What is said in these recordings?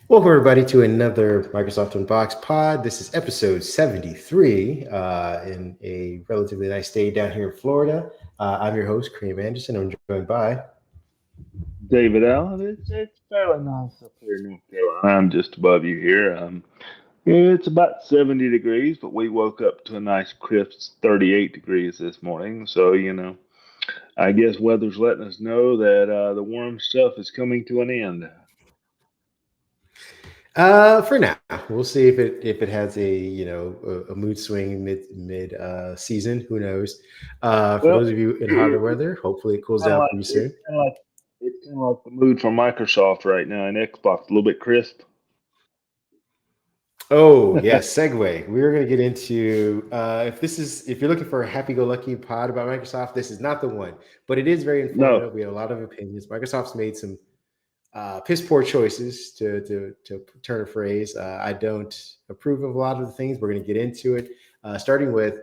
Welcome, everybody, to another Microsoft Unboxed pod. This is episode 73 in a relatively nice day down here in Florida. I'm your host, Kareem Anderson. I'm joined by. David Allen, it's fairly nice up here in North Carolina. I'm just above you here. It's about 70 degrees, but we woke up to a nice crisp 38 degrees this morning. So, I guess weather's letting us know that the warm stuff is coming to an end. For now, we'll see if it has a mood swing mid season. Who knows? For Well, those of you in hotter it's weather, hopefully it cools kind of down like for you it's soon. kind of like it's kind of like the mood for Microsoft right now in Xbox, a little bit crisp. Oh yes, segue. We're going to get into if you're looking for a happy-go-lucky pod about Microsoft, this is not the one, but it is very No, informative. We have a lot of opinions. Microsoft's made some piss poor choices to turn a phrase. I don't approve of a lot of the things. We're going to get into it, starting with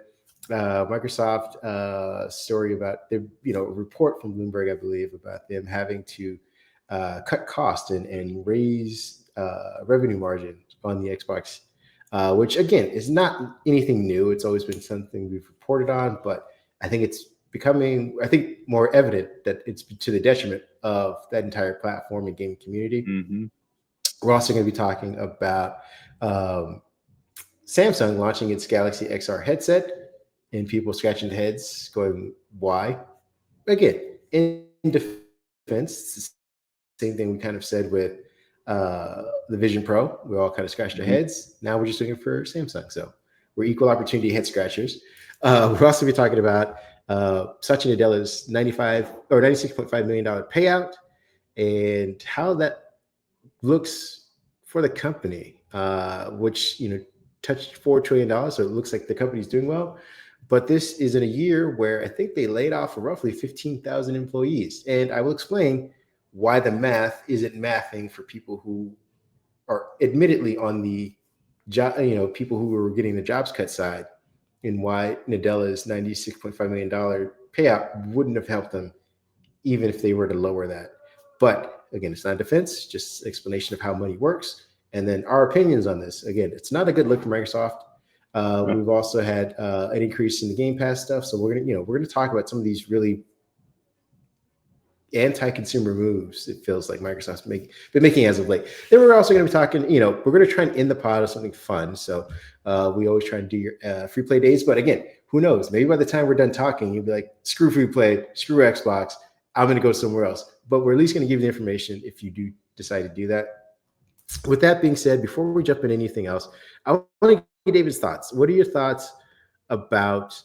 Microsoft story about the report from Bloomberg, I believe, about them having to cut cost and raise revenue margin on the Xbox, which again is not anything new. It's always been something we've reported on, but I think it's becoming, I think, more evident that it's to the detriment of that entire platform and gaming community. hmm We're also going to be talking about um, Samsung launching its Galaxy XR headset and people scratching their heads going, why? Again, in defense, it's the same thing we kind of said with the Vision Pro. We all kind of scratched our heads. Now we're just looking for Samsung. So we're equal opportunity head scratchers. We'll also be talking about Satya Nadella's 96.5 million dollar payout and how that looks for the company, which touched $4 trillion. So it looks like the company's doing well. But this is in a year where I think they laid off roughly 15,000 employees, and I will explain why the math isn't mathing for people who are admittedly on the job, people who were getting the jobs cut side, and why Nadella's $96.5 million payout wouldn't have helped them even if they were to lower that. But again, it's not defense, just explanation of how money works. And then our opinions on this. Again, it's not a good look for Microsoft. We've also had an increase in the Game Pass stuff, so we're gonna talk about some of these really anti-consumer moves. It feels like Microsoft's been making as of late. Then we're also going to be talking. We're going to try and end the pod with something fun. So we always try and do your free play days. But again, who knows? Maybe by the time we're done talking, you'll be like, screw free play, screw Xbox. I'm going to go somewhere else. But we're at least going to give you the information if you do decide to do that. With that being said, before we jump into anything else, I want to get David's thoughts. What are your thoughts about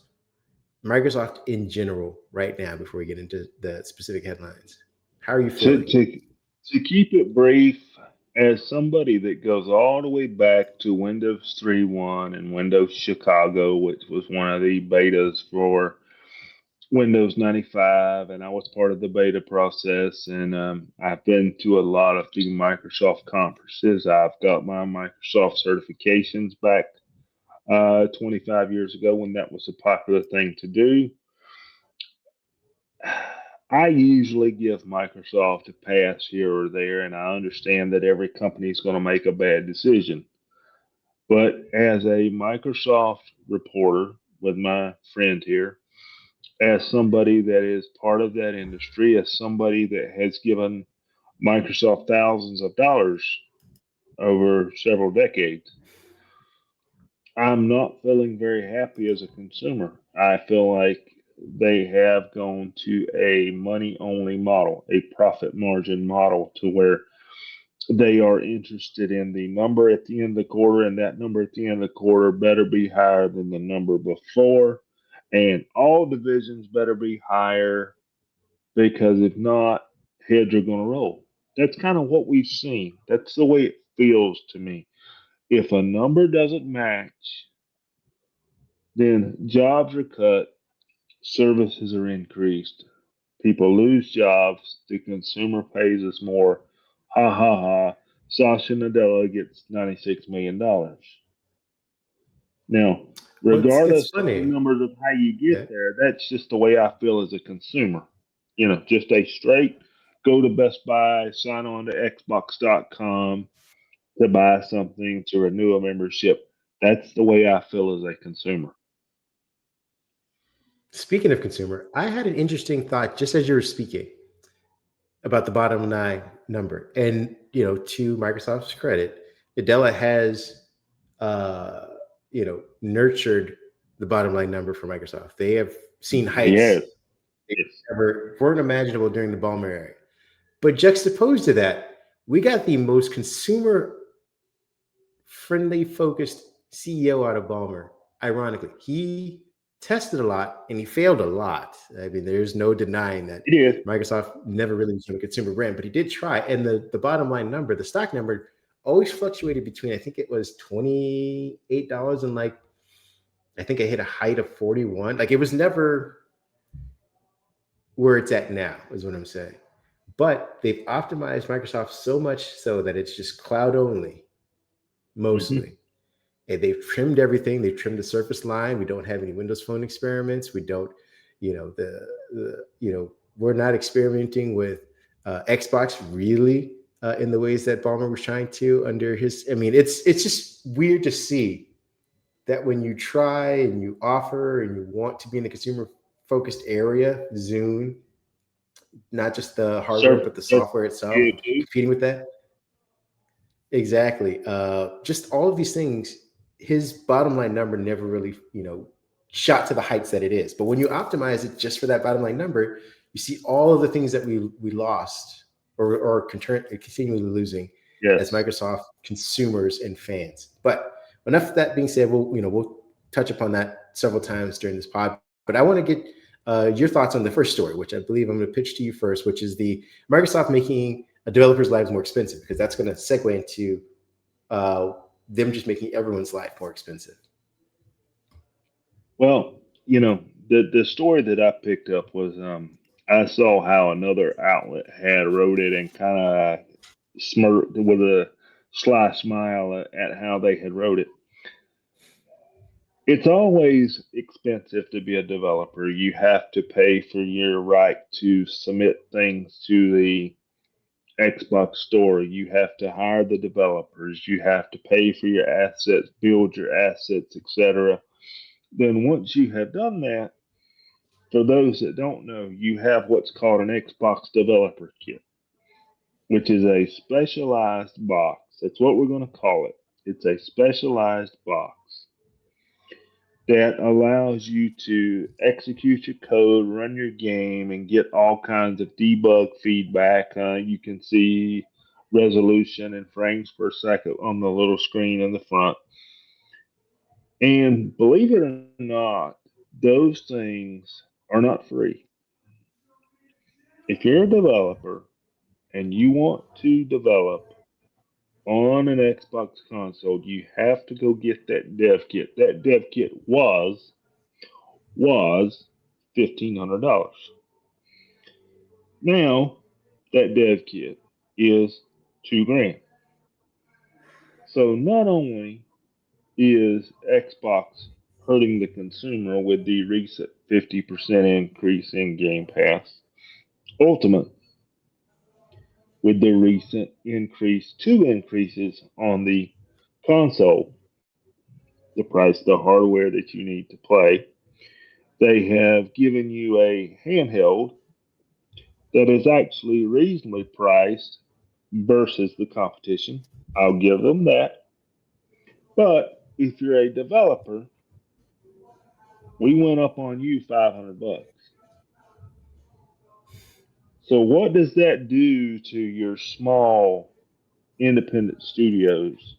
Microsoft in general right now before we get into the specific headlines? How are you to feeling? to to keep it brief, as somebody that goes all the way back to Windows 3.1 and Windows Chicago, which was one of the betas for Windows 95, and I was part of the beta process, and I've been to a lot of the Microsoft conferences. I've got my Microsoft certifications back 25 years ago when that was a popular thing to do. I usually give Microsoft a pass here or there, and I understand that every company is going to make a bad decision. But as a Microsoft reporter with my friend here, as somebody that is part of that industry, as somebody that has given Microsoft thousands of dollars over several decades, I'm not feeling very happy as a consumer. I feel like they have gone to a money only model, a profit margin model, to where they are interested in the number at the end of the quarter, and that number at the end of the quarter better be higher than the number before. And all divisions better be higher because if not, heads are going to roll. That's kind of what we've seen. That's the way it feels to me. If a number doesn't match, then jobs are cut, services are increased, people lose jobs, the consumer pays us more. Ha ha ha. Sasha Nadella gets $96 million. Now, Well, it's regardless of the funny. numbers of how you Yeah. get there, that's just the way I feel as a consumer. Just a straight go to Best Buy, sign on to Xbox.com, to buy something, to renew a membership. That's the way I feel as a consumer. Speaking of consumer, I had an interesting thought just as you were speaking about the bottom line number. And to Microsoft's credit, Adela has uh, nurtured the bottom line number for Microsoft. They have seen Yes, heights they yes, never weren't imaginable during the Ballmer era. But juxtaposed to that, we got the most consumer friendly focused CEO out of Ballmer. Ironically, he tested a lot and he failed a lot. I mean, there's no denying that it is. Microsoft never really became a consumer brand, but he did try. And the bottom line number, the stock number, always fluctuated between, I think it was $28 and like I think I hit a height of 41. Like it was never where it's at now, is what I'm saying. But they've optimized Microsoft so much so that it's just cloud only, Hmm. mostly. And they've trimmed everything. They've trimmed the Surface line. We don't have any Windows Phone experiments. We don't, we're not experimenting with Xbox really in the ways that Ballmer was trying to under his. I mean, it's just weird to see that when you try and you offer and you want to be in the consumer focused area, Zune, not just the hardware Surface but the does software itself, good too. competing with that. Exactly. Just all of these things, his bottom line number never really, shot to the heights that it is. But when you optimize it just for that bottom line number, you see all of the things that we lost or continually losing as Yes. Microsoft consumers and fans. But enough of that being said, we'll touch upon that several times during this pod. But I want to get your thoughts on the first story, which I believe I'm going to pitch to you first, which is the Microsoft making a developer's lives more expensive, because that's going to segue into uh, them just making everyone's life more expensive. Well, the story that I picked up was I saw how another outlet had wrote it and kind of smirked with a sly smile at how they had wrote it. It's always expensive to be a developer. You have to pay for your right to submit things to the Xbox store. You have to hire the developers. You have to pay for your assets, build your assets, etc. Then once you have done that, for those that don't know, you have what's called an Xbox Developer Kit, which is a specialized box. That's what we're going to call it. It's a specialized box that allows you to execute your code, run your game, and get all kinds of debug feedback. You can see resolution and frames per second on the little screen in the front. And believe it or not, those things are not free. If you're a developer and you want to develop on an Xbox console, you have to go get that dev kit. That dev kit was $1,500. Now that dev kit is 2 grand. So not only is Xbox hurting the consumer with the recent 50% increase in Game Pass, Ultimate with the recent two increases on the console, the price, the hardware that you need to play. They have given you a handheld that is actually reasonably priced versus the competition. I'll give them that. But if you're a developer, we went up on you $500. So what does that do to your small independent studios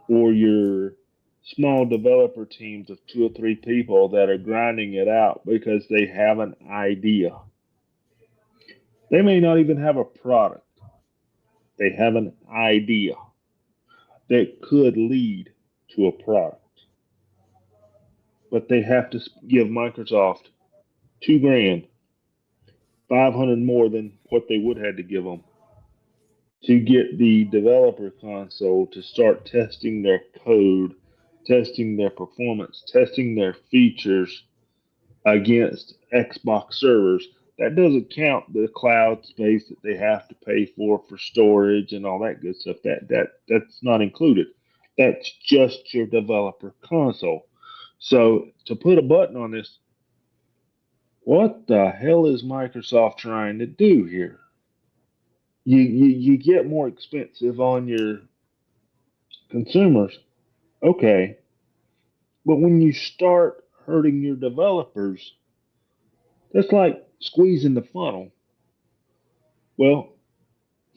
or your small developer teams of 2 or 3 people that are grinding it out because they have an idea? They may not even have a product. They have an idea that could lead to a product, but they have to give Microsoft 2 grand, 500 more than what they would have to give them to get the developer console to start testing their code, testing their performance, testing their features against Xbox servers. That doesn't count the cloud space that they have to pay for storage and all that good stuff. That's not included. That's just your developer console. So to put a button on this, what the hell is Microsoft trying to do here? You get more expensive on your consumers, okay, but when you start hurting your developers, that's like squeezing the funnel. Well,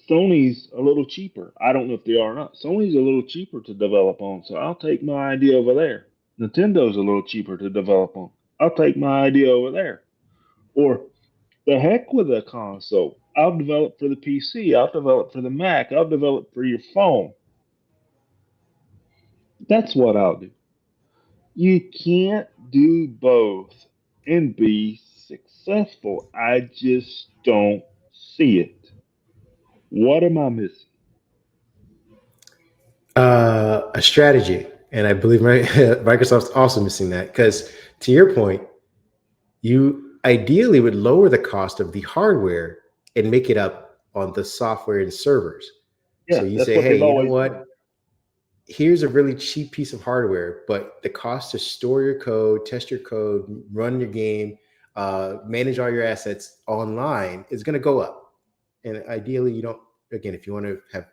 Sony's a little cheaper. I don't know if they are or not. Sony's a little cheaper to develop on, so I'll take my idea over there. Nintendo's a little cheaper to develop on. I'll take my idea over there. Or the heck with a console. I'll develop for the PC. I'll develop for the Mac. I'll develop for your phone. That's what I'll do. You can't do both and be successful. I just don't see it. What am I missing? A strategy, and I believe Microsoft's also missing that because, to your point, you ideally would lower the cost of the hardware and make it up on the software and servers. So Yeah, you that's say, what hey, they've you know always done. what? Here's a really cheap piece of hardware, but the cost to store your code, test your code, run your game, manage all your assets online is going to go up. And ideally, you don't, again, if you want to have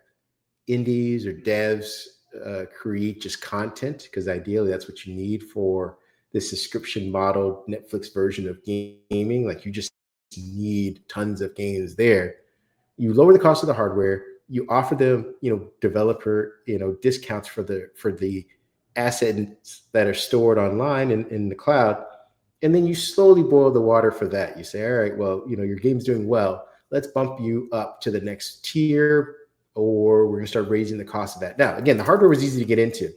indies or devs create just content, because ideally that's what you need for the subscription model Netflix version of gaming. Like you just need tons of games there. You lower the cost of the hardware. You offer them, developer, discounts for the assets that are stored online in the cloud, and then you slowly boil the water for that. You say, all right, well, your game's doing well. Let's bump you up to the next tier, or we're going to start raising the cost of that. Now, again, the hardware was easy to get into.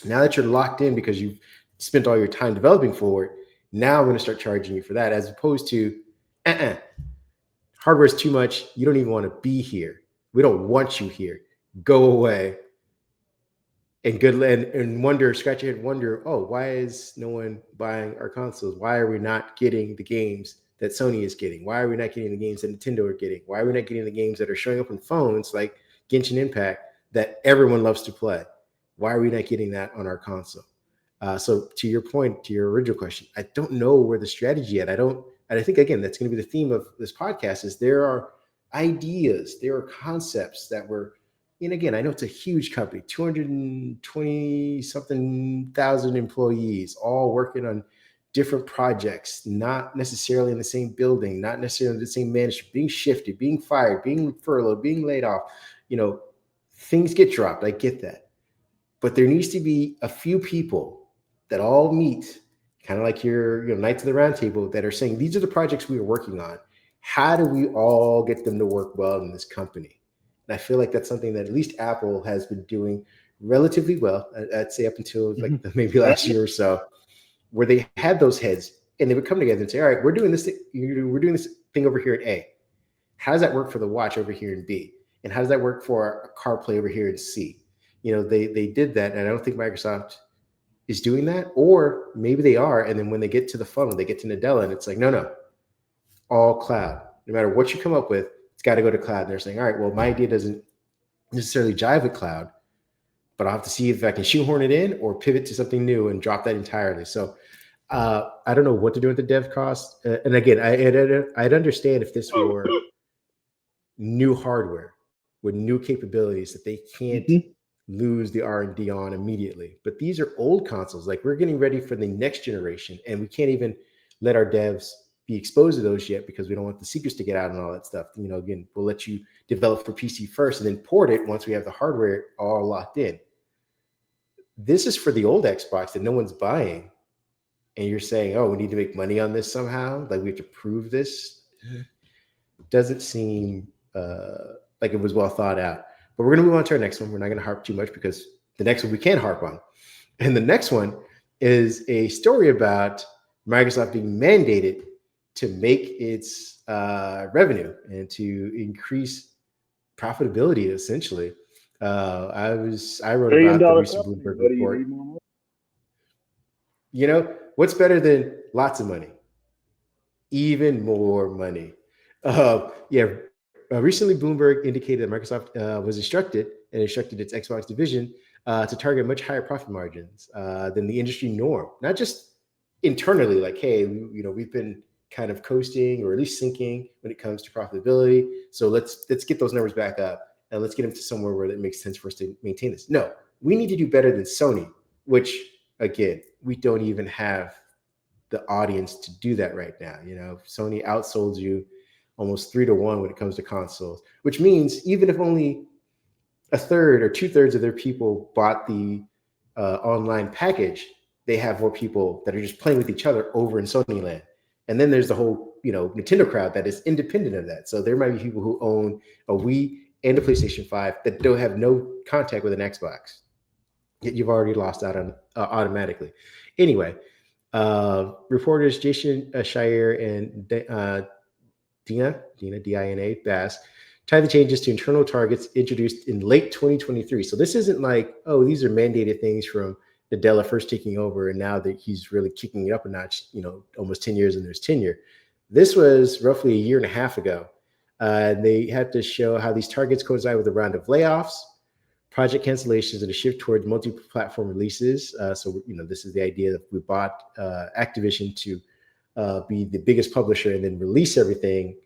Now that you're locked in because you've spent all your time developing for it, now I'm going to start charging you for that, as opposed to, hardware is too much. You don't even want to be here. We don't want you here. Go away. And wonder, scratch your head, wonder, oh, why is no one buying our consoles? Why are we not getting the games that Sony is getting? Why are we not getting the games that Nintendo are getting? Why are we not getting the games that are showing up on phones like Genshin Impact that everyone loves to play? Why are we not getting that on our console? So to your point, to your original question, I don't know where the strategy at. And I think, again, that's going to be the theme of this podcast is there are ideas, there are concepts that were, and again, I know it's a huge company, 220 something thousand employees, all working on different projects, not necessarily in the same building, not necessarily the same management, being shifted, being fired, being furloughed, being laid off. Things get dropped. I get that. But there needs to be a few people that all meet, kind of like your Knights of the Round Table, that are saying, these are the projects we are working on. How do we all get them to work well in this company? And I feel like that's something that at least Apple has been doing relatively well, I'd say up until like maybe last year or so, where they had those heads and they would come together and say, all right, we're doing this thing over here at A. How does that work for the watch over here in B? And how does that work for CarPlay over here in C? They did that, and I don't think Microsoft is doing that, or maybe they are. And then when they get to the funnel, they get to Nadella, and it's like, no, all cloud. No matter what you come up with, it's got to go to cloud. And they're saying, all right, well, my idea doesn't necessarily jive with cloud, but I'll have to see if I can shoehorn it in or pivot to something new and drop that entirely. So I don't know what to do with the dev cost. And again, I'd understand if this were new hardware with new capabilities that they can't Mm-hmm. lose the R&D on immediately. But these are old consoles. Like, we're getting ready for the next generation, and we can't even let our devs be exposed to those yet because we don't want the secrets to get out and all that stuff. Again, we'll let you develop for PC first and then port it once we have the hardware all locked in. This is for the old Xbox that no one's buying. And you're saying, oh, we need to make money on this somehow? Like, we have to prove this? Doesn't seem like it was well thought out. But we're going to move on to our next one. We're not going to harp too much because the next one we can harp on. And the next one is a story about Microsoft being mandated to make its revenue and to increase profitability, essentially. I wrote $1 billion about the recent company, Bloomberg buddy. You need report. more money. What's better than lots of money? even more money. Yeah, recently Bloomberg indicated that Microsoft was instructed its Xbox division to target much higher profit margins than the industry norm, not just internally, like, hey, we've been kind of coasting or at least sinking when it comes to profitability. So let's get those numbers back up and let's get them to somewhere where it makes sense for us to maintain this. No, we need to do better than Sony, which again, we don't even have the audience to do that right now. Sony outsold you almost 3-1 when it comes to consoles, which means even if only a third or 2/3 of their people bought the online package, they have more people that are just playing with each other over in Sony land. And then there's the whole, Nintendo crowd that is independent of that. So there might be people who own a Wii and a PlayStation 5 that don't have no contact with an Xbox. Yet you've already lost out on automatically. Anyway, reporters Jason Shire and Dina Dina Bass tie the changes to internal targets introduced in late 2023. So this isn't like, oh, these are mandated things from Nadella first taking over, and now that he's really kicking it up a notch, almost 10 years in his tenure. This was roughly a year and a half ago. They had to show how these targets coincide with a round of layoffs, project cancellations, and a shift towards multi-platform releases. So, this is the idea that we bought Activision to be the biggest publisher and then release everything,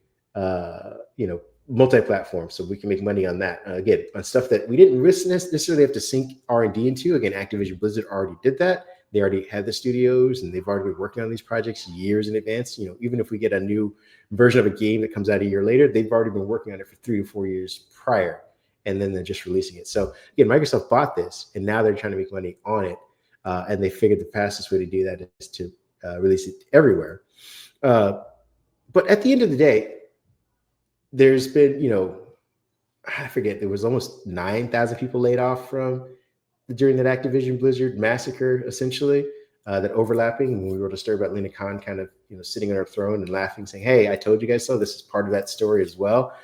multi-platform, so we can make money on that. Again, on stuff that we didn't necessarily have to sink R&D into. Again, Activision Blizzard already did that. They already had the studios, and they've already been working on these projects years in advance. Even if we get a new version of a game that comes out a year later, they've already been working on it for 3 to 4 years prior, and then they're just releasing it. So again, Microsoft bought this, and now they're trying to make money on it, and they figured the fastest way to do that is to release it everywhere. But at the end of the day, there's been, I forget, there was almost 9,000 people laid off during that Activision Blizzard massacre, essentially, that overlapping. And we wrote a story about Lena Khan kind of, sitting on her throne and laughing, saying, hey, I told you guys so. This is part of that story as well.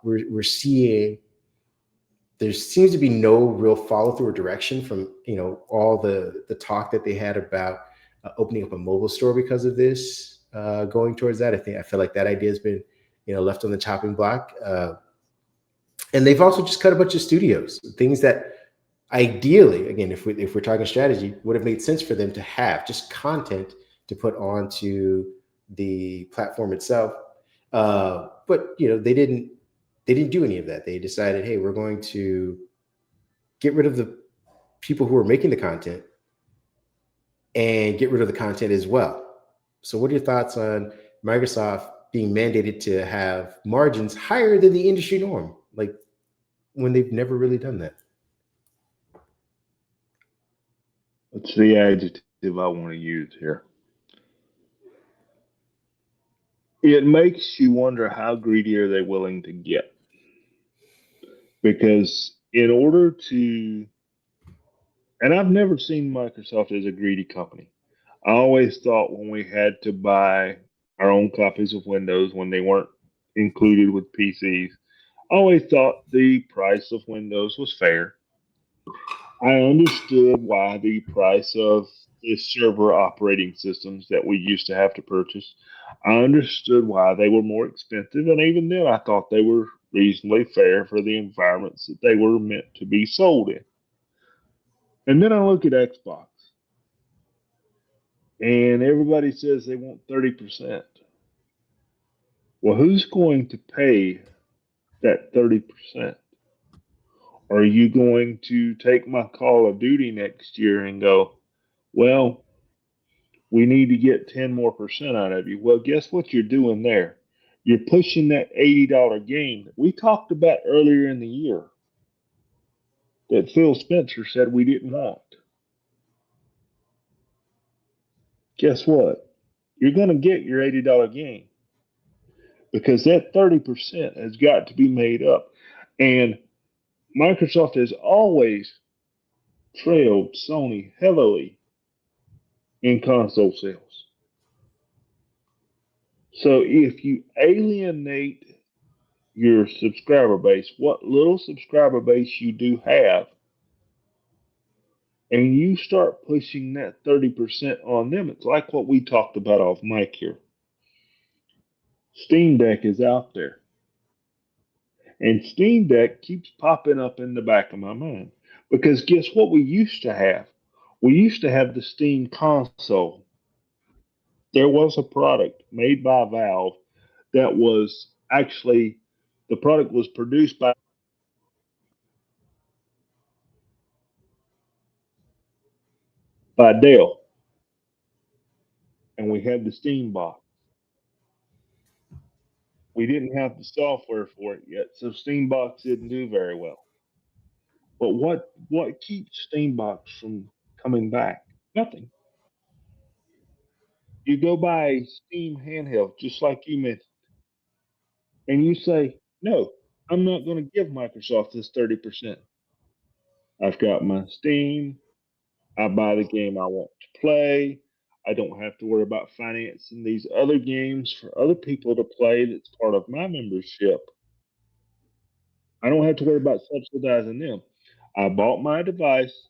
We're seeing there seems to be no real follow through or direction from, all the talk that they had about opening up a mobile store because of this, going towards that. I feel like that idea has been, left on the chopping block. And they've also just cut a bunch of studios, things that ideally, again, if we're talking strategy, would have made sense for them to have just content to put onto the platform itself. But they didn't do any of that. They decided, hey, we're going to get rid of the people who are making the content and get rid of the content as well. So what are your thoughts on Microsoft being mandated to have margins higher than the industry norm, like when they've never really done that? What's the adjective I want to use here? It makes you wonder, how greedy are they willing to get? Because in order to, and I've never seen Microsoft as a greedy company. I always thought when we had to buy our own copies of Windows when they weren't included with PCs, I always thought the price of Windows was fair. I understood why the price of the server operating systems that we used to have to purchase, I understood why they were more expensive. And even then, I thought they were reasonably fair for the environments that they were meant to be sold in. And then I look at Xbox, and everybody says they want 30%. Well, who's going to pay that 30%? Are you going to take my Call of Duty next year and go, well, we need to get 10 more percent out of you? Well, guess what you're doing there? You're pushing that $80 game that we talked about earlier in the year that Phil Spencer said we didn't want. Guess what? You're going to get your $80 game because that 30% has got to be made up. And Microsoft has always trailed Sony heavily in console sales. So if you alienate your subscriber base, what little subscriber base you do have, and you start pushing that 30% on them, it's like what we talked about off mic here. Steam Deck is out there. And Steam Deck keeps popping up in the back of my mind. Because guess what we used to have? We used to have the Steam console. There was a product made by Valve that was actually, the product was produced by Dell, and we had the Steam box. We didn't have the software for it yet, so Steambox didn't do very well. But what keeps Steambox from coming back? Nothing. You go buy a Steam handheld, just like you mentioned, and you say, "No, I'm not going to give Microsoft this 30%. I've got my Steam. I buy the game I want to play. I don't have to worry about financing these other games for other people to play that's part of my membership. I don't have to worry about subsidizing them. I bought my device.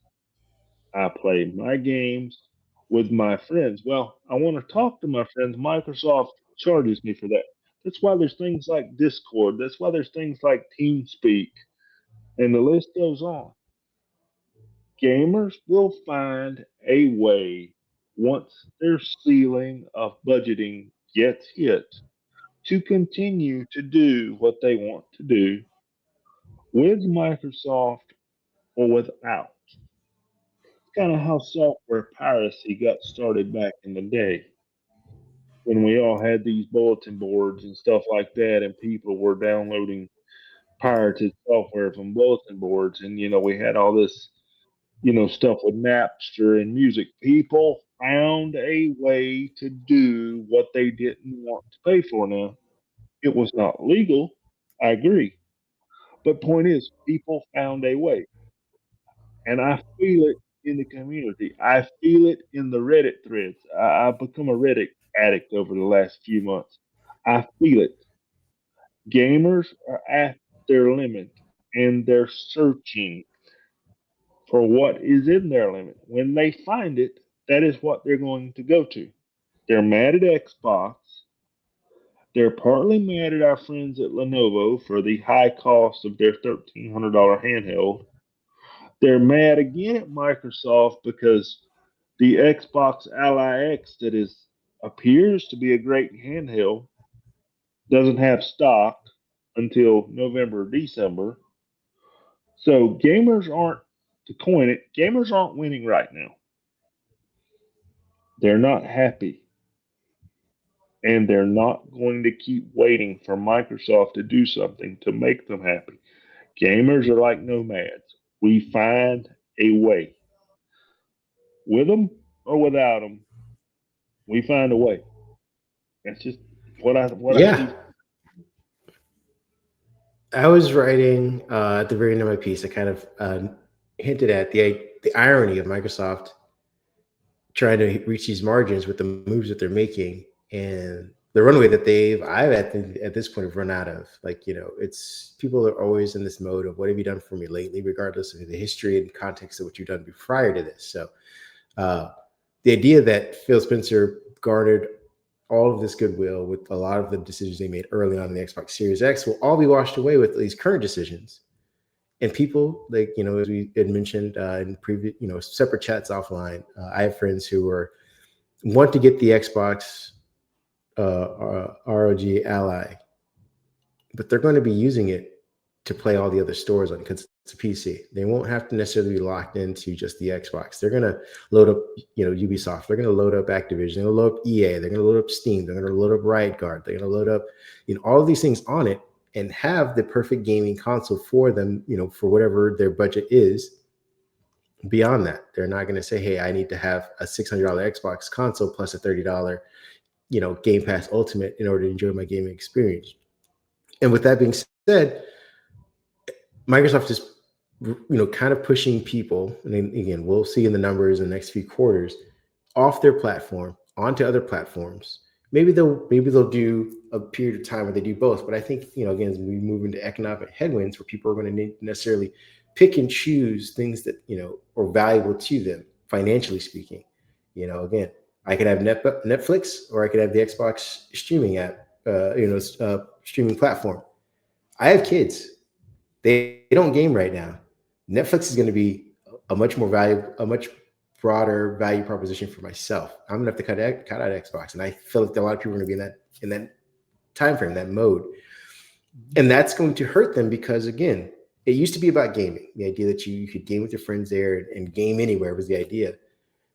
I play my games with my friends. Well, I want to talk to my friends. Microsoft charges me for that. That's why there's things like Discord. That's why there's things like TeamSpeak. And the list goes on. Gamers will find a way once their ceiling of budgeting gets hit to continue to do what they want to do with Microsoft or without. Kind of how software piracy got started back in the day when we all had these bulletin boards and stuff like that, and people were downloading pirated software from bulletin boards, and we had all this stuff with Napster and music. People found a way to do what they didn't want to pay for. Now it was not legal, I agree, but point is, people found a way. And I feel it in the community. I feel it in the Reddit threads. I've become a Reddit addict over the last few months. I feel it. Gamers are at their limit and they're searching for what is in their limit. When they find it, that is what they're going to go to. They're mad at Xbox. They're partly mad at our friends at Lenovo for the high cost of their $1,300 handheld. They're mad again at Microsoft because the Xbox Ally X that is appears to be a great handheld doesn't have stock until November or December. So gamers aren't, to coin it, gamers aren't winning right now. They're not happy. And they're not going to keep waiting for Microsoft to do something to make them happy. Gamers are like nomads. We find a way. With them or without them, we find a way. That's just what I Yeah. see. I was writing at the very end of my piece. I kind of hinted at the irony of Microsoft trying to reach these margins with the moves that they're making and the runway that I've at this point have run out of. Like, it's people are always in this mode of what have you done for me lately, regardless of the history and context of what you've done prior to this. So uh, the idea that Phil Spencer garnered all of this goodwill with a lot of the decisions they made early on in the Xbox Series X will all be washed away with these current decisions. And people, like, as we had mentioned in previous, separate chats offline, I have friends who want to get the Xbox ROG Ally, but they're going to be using it to play all the other stores on because it's a PC. They won't have to necessarily be locked into just the Xbox. They're going to load up, Ubisoft. They're going to load up Activision. They're going to load up EA. They're going to load up Steam. They're going to load up Riot Guard. They're going to load up, all of these things on it and have the perfect gaming console for them, for whatever their budget is. Beyond that, they're not going to say, "Hey, I need to have a $600 Xbox console plus a $30, Game Pass Ultimate in order to enjoy my gaming experience." And with that being said, Microsoft is, kind of pushing people, and then again, we'll see in the numbers in the next few quarters, off their platform onto other platforms. Maybe they'll do a period of time where they do both. But I think, again, as we move into economic headwinds where people are going to necessarily pick and choose things that, are valuable to them, financially speaking. Again, I could have Netflix or I could have the Xbox streaming app. streaming platform. I have kids. They don't game right now. Netflix is going to be a much broader value proposition for myself. I'm gonna have to cut out Xbox, and I feel like a lot of people are going to be in that time frame, that mode, and that's going to hurt them because again, it used to be about gaming. The idea that you could game with your friends there and game anywhere was the idea.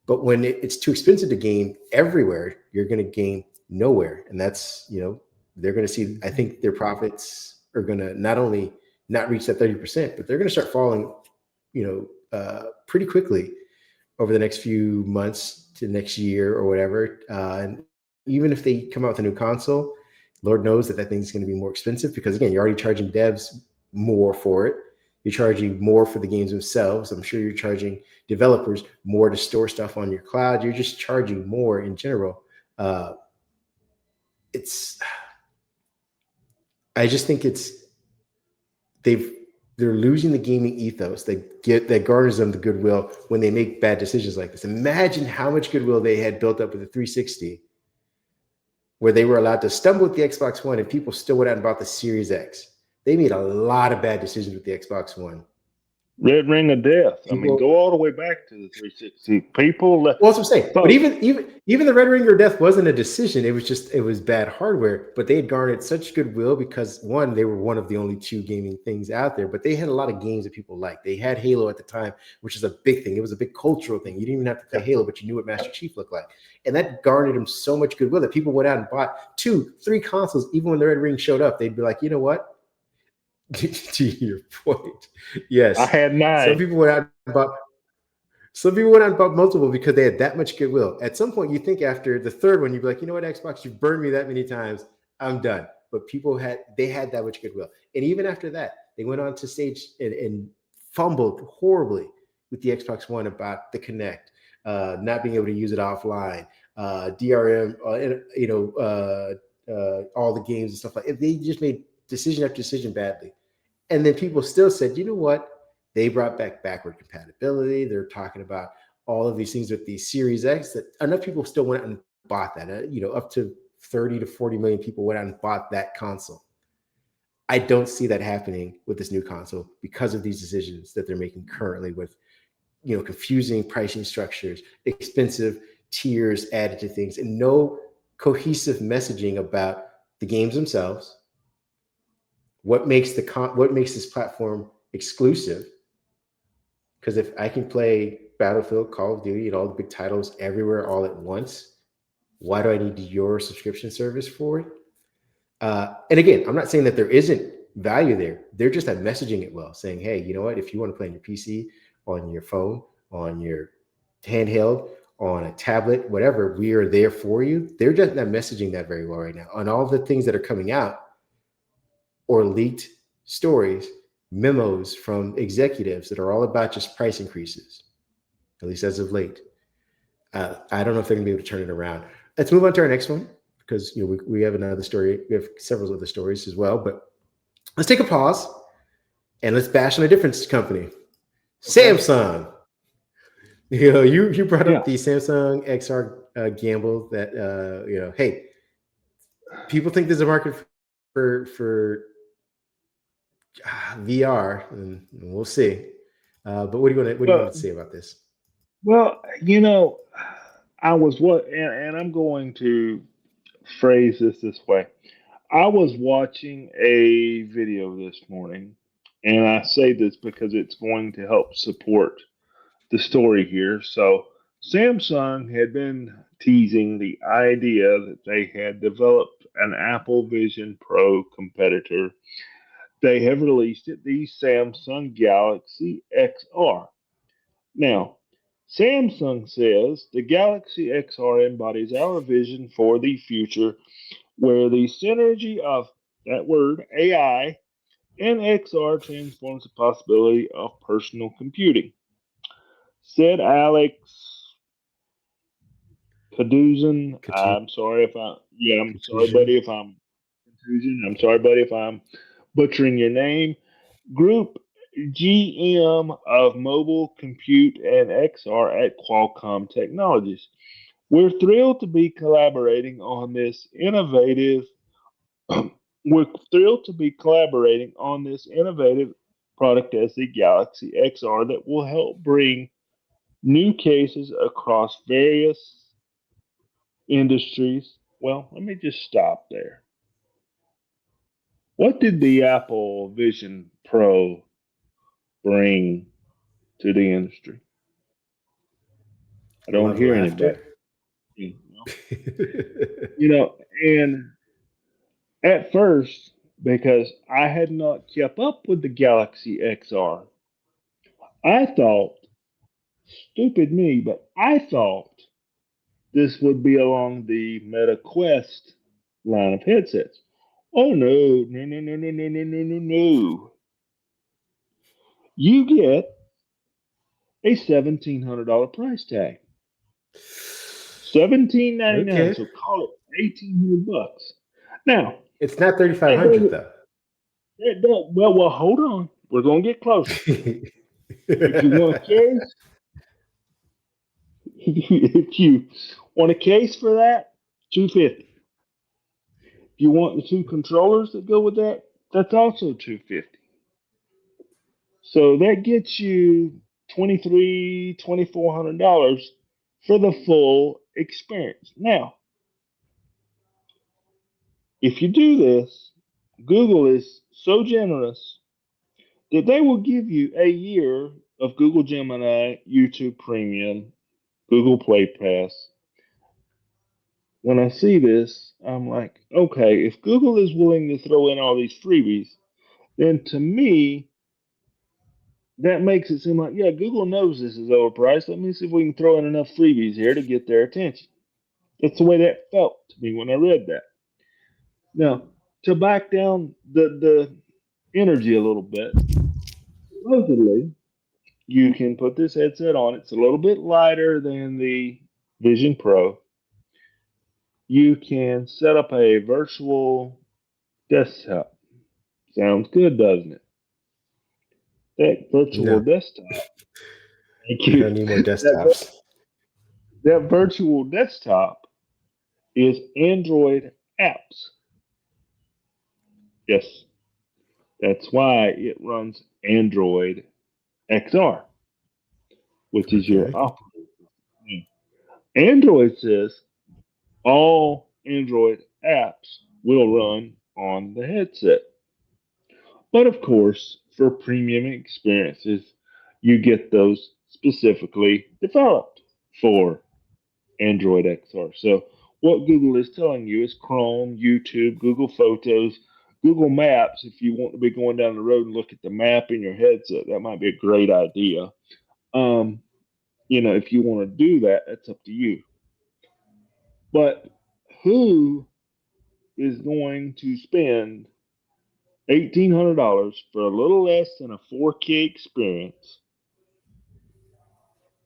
But when it's too expensive to game everywhere, you're going to game nowhere, and that's they're going to see. I think their profits are going to not only not reach that 30%, but they're going to start falling, pretty quickly over the next few months to next year or whatever. And even if they come out with a new console, Lord knows that thing's going to be more expensive because again, you're already charging devs more for it. You're charging more for the games themselves. I'm sure you're charging developers more to store stuff on your cloud. You're just charging more in general. I just think they're losing the gaming ethos that garners them the goodwill when they make bad decisions like this. Imagine how much goodwill they had built up with the 360, where they were allowed to stumble with the Xbox One and people still went out and bought the Series X. They made a lot of bad decisions with the Xbox One. Red ring of death. I mean, go all the way back to the 360. People left. Well, that's what I'm saying. But even the red ring of death wasn't a decision. It was bad hardware. But they had garnered such goodwill because one, they were one of the only two gaming things out there. But they had a lot of games that people liked. They had Halo at the time, which is a big thing. It was a big cultural thing. You didn't even have to play Halo, but you knew what Master Chief looked like, and that garnered them so much goodwill that people went out and bought 2-3 consoles. Even when the red ring showed up, they'd be like, you know what? To your point, yes, I had 9. Some people went out and bought multiple because they had that much goodwill. At some point, you think after the third one, you'd be like, you know what, Xbox, you've burned me that many times. I'm done. But people had that much goodwill, and even after that, they went on to stage and fumbled horribly with the Xbox One about the Kinect, not being able to use it offline, DRM, all the games and stuff like that. They just made decision after decision badly. And then people still said, you know what? They brought back backward compatibility. They're talking about all of these things with the Series X that enough people still went out and bought that. Up to 30 to 40 million people went out and bought that console. I don't see that happening with this new console because of these decisions that they're making currently with, confusing pricing structures, expensive tiers added to things, and no cohesive messaging about the games themselves. What makes this platform exclusive? Because if I can play Battlefield, Call of Duty, and all the big titles everywhere all at once, why do I need your subscription service for it? And again, I'm not saying that there isn't value there. They're just not messaging it well, saying, hey, you know what? If you want to play on your PC, on your phone, on your handheld, on a tablet, whatever, we are there for you. They're just not messaging that very well right now. On all the things that are coming out, or leaked stories, memos from executives that are all about just price increases, at least as of late. I don't know if they're going to be able to turn it around. Let's move on to our next one because we have another story. We have several other stories as well, but let's take a pause and let's bash on a different company, Samsung. You brought up the Samsung XR gamble that hey, people think there's a market for VR, and we'll see. But what do you want to say about this? Well, I was and I'm going to phrase this way. I was watching a video this morning, and I say this because it's going to help support the story here. So, Samsung had been teasing the idea that they had developed an Apple Vision Pro competitor. They have released it, the Samsung Galaxy XR. Now, Samsung says the Galaxy XR embodies our vision for the future where the synergy of that word AI and XR transforms the possibility of personal computing. Said Alex Kaduzan. I'm sorry if buddy, if I'm confusion. I'm sorry, buddy, if I'm butchering your name. Group GM of Mobile Compute and XR at Qualcomm Technologies. We're thrilled to be collaborating on this innovative We're thrilled to be collaborating on this innovative product as the Galaxy XR that will help bring new cases across various industries. Well, let me just stop there. What did the Apple Vision Pro bring to the industry? I A lot don't of hear anybody. laughter. You know, and at first, because I had not kept up with the Galaxy XR, I thought, stupid me, but I thought this would be along the Meta Quest line of headsets. Oh no, no, no, no, no, no, no, no, no, no. You get a $1,700 price tag. 1799, Okay. so call it 1800 bucks. Now, It's not that 3,500 doesn't, though. well, hold on. We're going to get closer. If you want a case, if you want a case for that, 250. If you want the two controllers that go with that, that's also 250. So that gets you $2,400 for the full experience. Now, if you do this, Google is so generous that they will give you a year of Google Gemini, YouTube Premium, Google Play Pass. When I see this, I'm like, okay, if Google is willing to throw in all these freebies, then to me, that makes it seem like, yeah, Google knows this is overpriced. Let me see if we can throw in enough freebies here to get their attention. That's the way that felt to me when I read that. Now, to back down the energy a little bit, supposedly you can put this headset on. It's a little bit lighter than the Vision Pro. You can set up a virtual desktop. Sounds good, doesn't it? That virtual No, desktop. Thank we don't you. need more That, desktops. that virtual desktop is Android apps. Yes, that's why it runs Android XR, which is your Okay. operating system. Android says all Android apps will run on the headset. But of course, for premium experiences, you get those specifically developed for Android XR. So, what Google is telling you is Chrome, YouTube, Google Photos, Google Maps. If you want to be going down the road and look at the map in your headset, that might be a great idea. Um, if you want to do that, that's up to you. But who is going to spend $1,800 for a little less than a 4K experience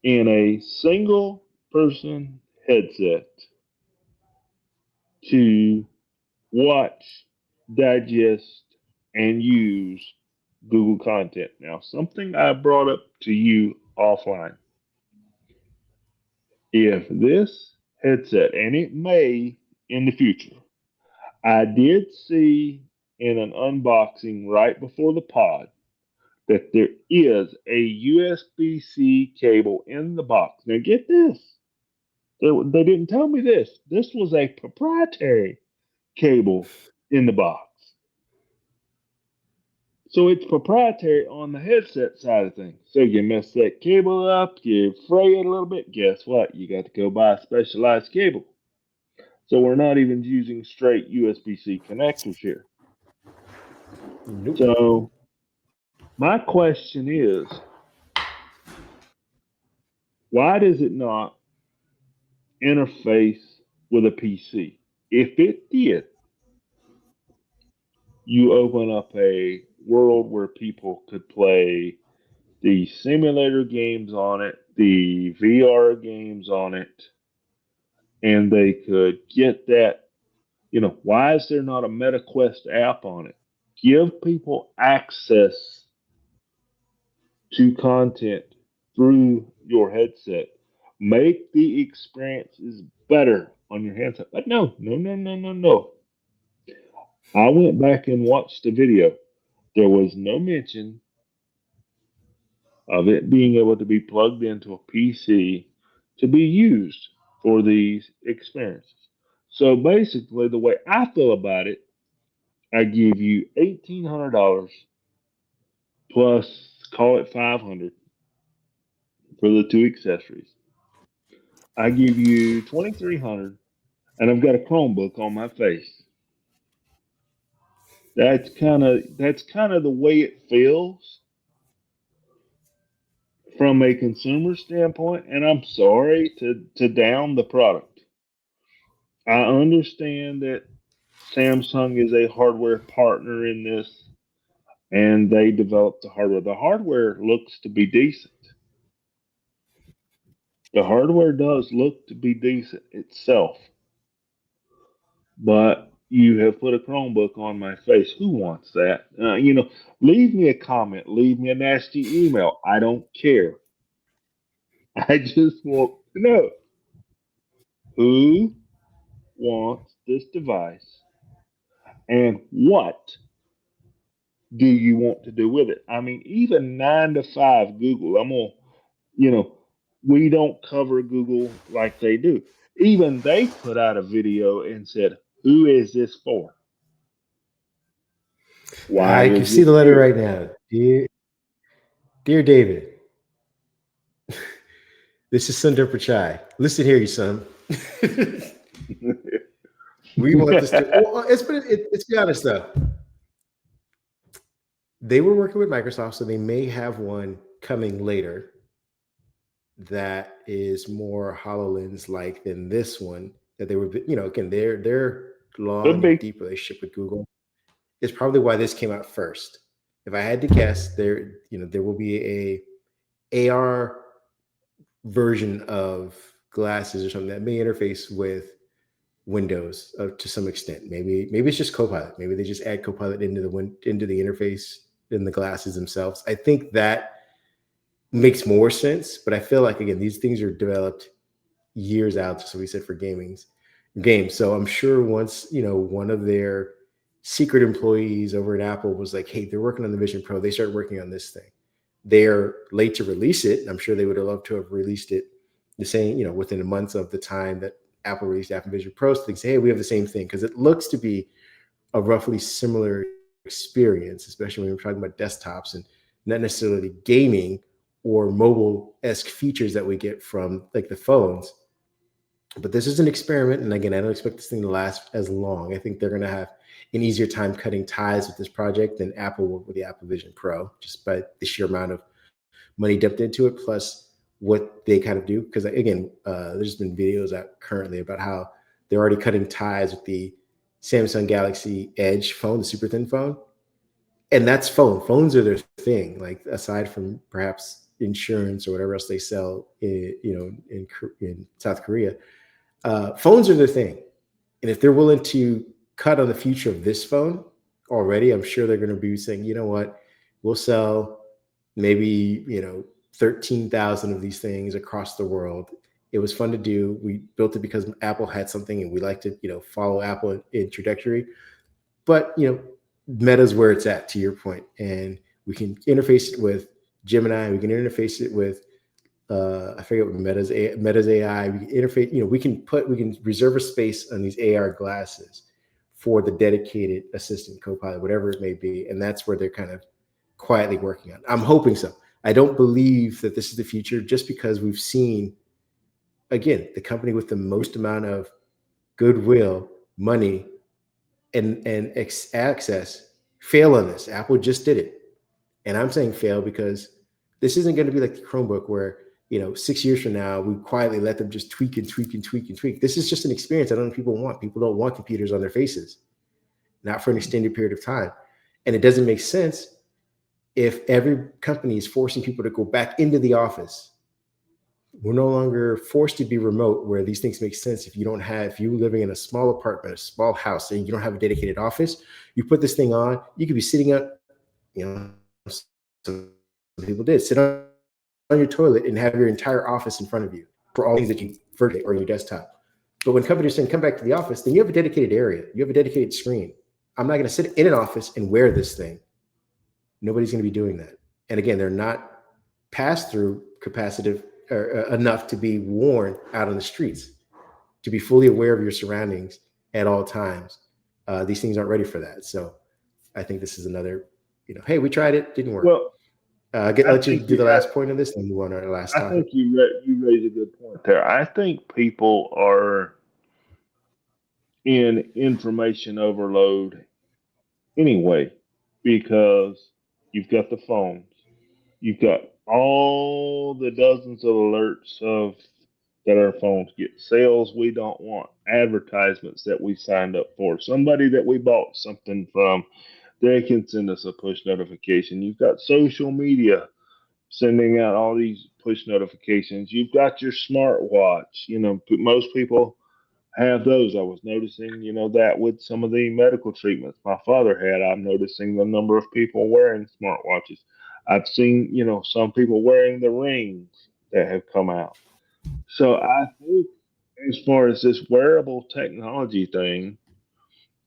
in a single person headset to watch, digest, and use Google content? Now, something I brought up to you offline. If this headset, and it may in the future, I did see in an unboxing right before the pod that there is a USB C cable in the box. Now, get this. They didn't tell me this. This was a proprietary cable in the box. So it's proprietary on the headset side of things. So you mess that cable up, you fray it a little bit. Guess what? You got to go buy a specialized cable. So we're not even using straight USB C connectors here. Nope. So my question is, why does it not interface with a PC? If it did, you open up a world where people could play the simulator games on it, the VR games on it, and they could get that. Why is there not a MetaQuest app on it? Give people access to content through your headset. Make the experiences better on your handset. But no, no, no, no, no, no. I went back and watched the video. There was no mention of it being able to be plugged into a PC to be used for these experiences. So basically, the way I feel about it, I give you $1,800 plus, call it 500 for the two accessories. I give you 2,300, and I've got a Chromebook on my face. That's kind of the way it feels from a consumer standpoint. And I'm sorry to down the product. I understand that Samsung is a hardware partner in this, and they developed the hardware. The hardware looks to be decent. The hardware does look to be decent itself, but you have put a Chromebook on my face. Who wants that? Leave me a comment, leave me a nasty email. I don't care. I just want to know who wants this device and what do you want to do with it? I mean, even 9 to 5 Google, you know, we don't cover Google like they do. Even they put out a video and said, who is this for? Why I can is see it the letter here? right now. Dear David, this is Sundar Pichai. Listen here, you son. We want this to. Well, let's be honest though. They were working with Microsoft, so they may have one coming later that is more HoloLens like than this one that they were. Again, their Could long and be. deep relationship with Google is probably why this came out first. If I had to guess, there will be a AR version of glasses or something that may interface with Windows to some extent. Maybe it's just Copilot. Maybe they just add Copilot into the interface in the glasses themselves. I think that makes more sense. But I feel like again, these things are developed years out. So we said for games. So I'm sure once one of their secret employees over at Apple was like, "Hey, they're working on the Vision Pro. They started working on this thing. They're late to release it. I'm sure they would have loved to have released it the same, within a month of the time that Apple released Apple Vision Pro. So they say, hey, we have the same thing because it looks to be a roughly similar experience, especially when we're talking about desktops and not necessarily gaming or mobile-esque features that we get from like the phones. But this is an experiment, and again, I don't expect this thing to last as long. I think they're going to have an easier time cutting ties with this project than Apple will with the Apple Vision Pro, just by the sheer amount of money dumped into it, plus what they kind of do. Because again, there's been videos out currently about how they're already cutting ties with the Samsung Galaxy Edge phone, the super thin phone, and that's phones are their thing. Like aside from perhaps insurance or whatever else they sell, in South Korea, phones are their thing. And if they're willing to cut on the future of this phone already, I'm sure they're going to be saying, you know what, we'll sell maybe 13,000 of these things across the world. It was fun to do. We built it because Apple had something and we like to follow Apple in trajectory. But Meta's where it's at, to your point, and we can interface it with Gemini. We can interface it with I forget what Meta's AI. We can interface. We can reserve a space on these AR glasses for the dedicated assistant, Copilot, whatever it may be, and that's where they're kind of quietly working on. I'm hoping so. I don't believe that this is the future, just because we've seen, again, the company with the most amount of goodwill, money, and access fail on this. Apple just did it, and I'm saying fail because this isn't going to be like the Chromebook where 6 years from now we quietly let them just tweak and tweak and tweak and tweak. This is just an experience I don't think people want. People don't want computers on their faces, not for an extended period of time, and it doesn't make sense if every company is forcing people to go back into the office. We're no longer forced to be remote where these things make sense. If you're living in a small apartment, a small house, and you don't have a dedicated office, you put this thing on, you could be sitting up, some people did sit on your toilet and have your entire office in front of you for all things that you or your desktop. But when companies saying come back to the office, then you have a dedicated area, you have a dedicated screen. I'm not going to sit in an office and wear this thing. Nobody's going to be doing that. And again, they're not pass-through capacitive or enough to be worn out on the streets, to be fully aware of your surroundings at all times. These things aren't ready for that. So I think this is another, hey, we tried it, didn't work. Well, Let you do the last point of this, then move on to our last I topic. think you raise a good point there. I think people are in information overload anyway because you've got the phones, you've got all the dozens of alerts of that our phones get, sales we don't want, advertisements that we signed up for, somebody that we bought something from, they can send us a push notification. You've got social media sending out all these push notifications. You've got your smartwatch. Most people have those. I was noticing, that with some of the medical treatments my father had, I'm noticing the number of people wearing smartwatches. I've seen, some people wearing the rings that have come out. So I think as far as this wearable technology thing,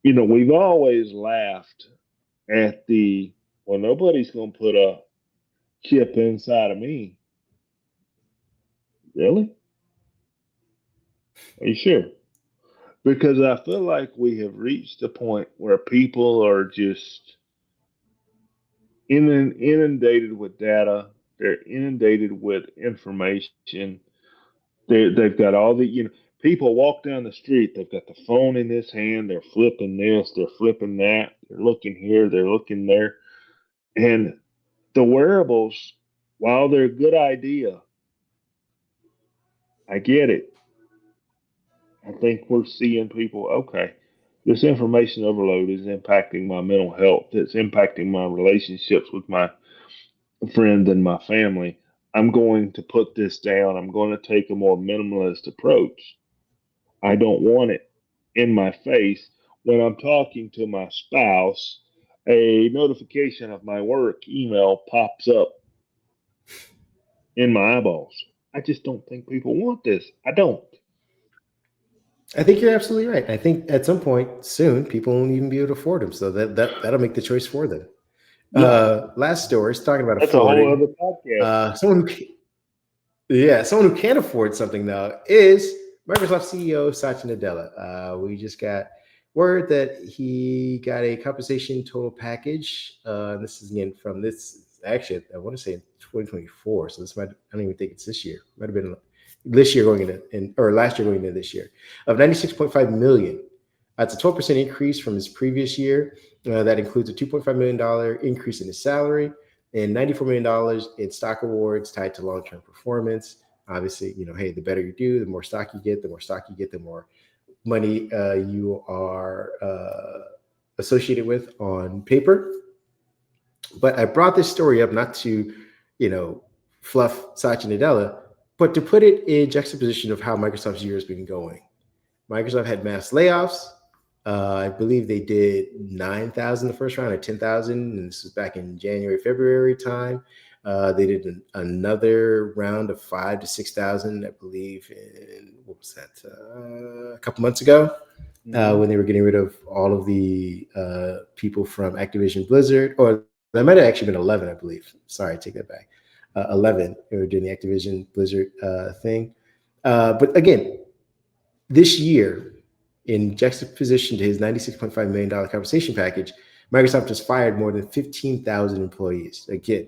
we've always laughed at well, nobody's going to put a chip inside of me. Really? Are you sure? Because I feel like we have reached a point where people are just inundated with data. They're inundated with information. They've got all people walk down the street. They've got the phone in this hand. They're flipping this. They're flipping that. They're looking here. They're looking there. And the wearables, while they're a good idea, I get it. I think we're seeing people, okay, this information overload is impacting my mental health. It's impacting my relationships with my friends and my family. I'm going to put this down. I'm going to take a more minimalist approach. I don't want it in my face when I'm talking to my spouse. A notification of my work email pops up in my eyeballs. I just don't think people want this. I don't. I think you're absolutely right. I think at some point soon, people won't even be able to afford them. So that'll make the choice for them. Yeah, Last story is talking about that's a whole affording. other podcast. Someone who can afford something though is Microsoft CEO Satya Nadella. We just got word that he got a compensation total package. This is again from this. Actually, I want to say in 2024. So I don't even think it's this year. Might have been this year going into or last year going into this year of 96.5 million. That's a 12% increase from his previous year. That includes a $2.5 million increase in his salary and $94 million in stock awards tied to long-term performance. Obviously, hey, the better you do, the more stock you get, the more money you are associated with on paper. But I brought this story up not to, fluff Satya Nadella, but to put it in juxtaposition of how Microsoft's year has been going. Microsoft had mass layoffs. I believe they did 9,000 the first round or 10,000. And this was back in January, February time. They did another round of 5,000 to 6,000, I believe, what was that? A couple months ago, when they were getting rid of all of the people from Activision Blizzard, or that might have actually been 11, I believe. Sorry, I take that back. 11, they were doing the Activision Blizzard thing. But again, this year, in juxtaposition to his $96.5 million compensation package, Microsoft has fired more than 15,000 employees. Again,